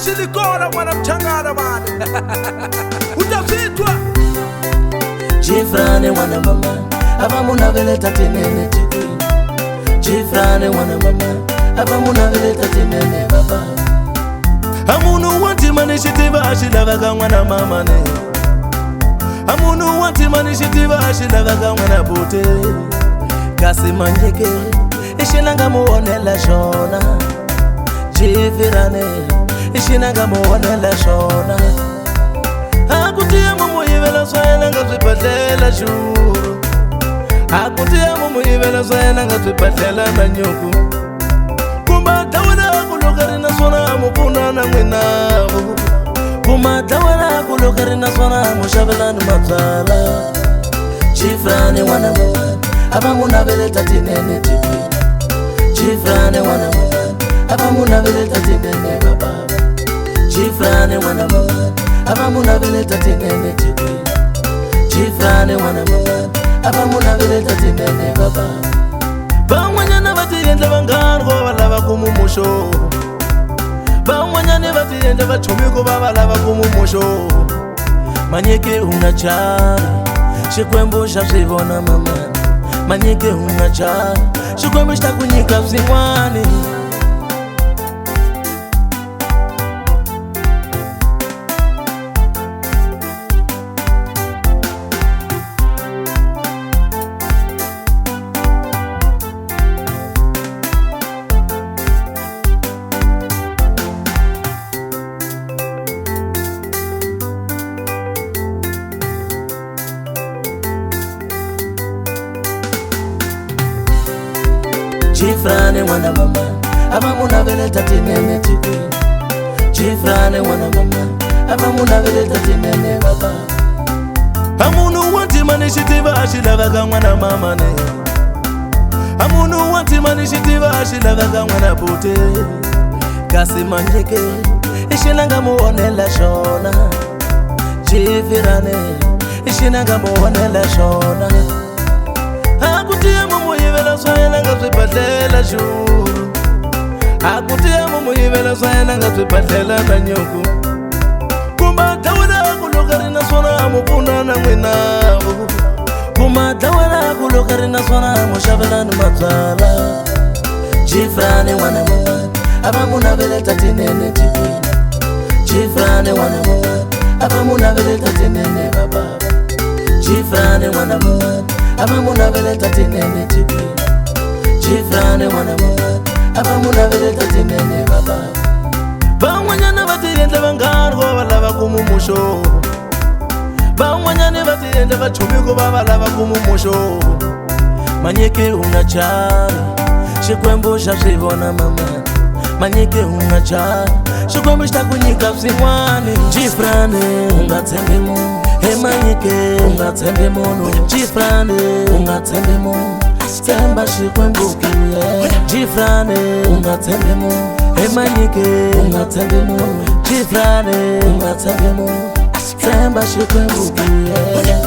silikona mwana mchangana bana. Utafitwa Jifrane wana mama aba munavele tatinene tiki. Jifrane wana mama aba munavele tatinene baba. Amunu wanti manishitiva ashilavaga mwana mama ne. Amunu wanti manishitiva ashilavaga mwana bote. Kasi manjeke ishilanga muonela shona. Jifrane ishilanga muonela shona. Akutia mumu yivela swayela nga zwibadlela shuru. Akutia mumu yivela swayela nga zwibadlela na nyuku. Kumatawela kulokarina swona mupuna na mwinavu. Kumatawela kulokarina swona mushavelani mabzala. Jifrane wana mama aba munavele tatinene tiki. Jifrane wana mama aba munavele tatinene baba. Jifrane wana mama aba munavele tatinene tiki. Jifrane wana mama aba munavele tatinene baba. Bamwanyana batiyenda bangargo balaba kumumusho. Bamwanyane batiyenda bachumiko balaba kumumusho. Manyeke unachara shikwembo shavibona mama. Manyeke unachara shikwembo shtakunyika vzimwani. Jifrane wana mama aba munavele tatinene tiki. Jifrane wana mama aba munavele tatinene baba. Amunu wanti manishitiva ashilavaga mwana mama ne. Amunu wanti manishitiva ashilavaga mwana bote. Kasi manjeke ishilanga muonela shona. Jifrane ishilanga muonela shona. Akutia mumu yivela swayela nga zwibadlela shuru. Akutia mumu yivela swayela nga zwibadlela na nyuku. Kumatawela kulokarina swona mupuna na mwinavu. Kumatawela kulokarina swona mushavelani mabzala. Jifrane wana mama aba munavele tatinene tiki. Jifrane wana mama aba munavele tatinene baba. Jifrane wana mama aba munavele tatinene tiki. Jifrane wana mama aba munavele tatinene baba. Bamwanyana batiyenda bangargo balaba kumumusho. Bamwanyane batiyenda bachumiko balaba kumumusho. Manyeke unachara shikwembo shavibona mama. Manyeke unachara shikwembo shtakunyika vzimwani. Jifrane ungatsembe mu Manyeke ungatsembe mono. Jifrane ungatsembe mo Temba shikwembo kuye. Jifrane ungatsembe mo Manyeke ungatsembe mo. Jifrane ungatsembe mo Temba shikwembo kuye.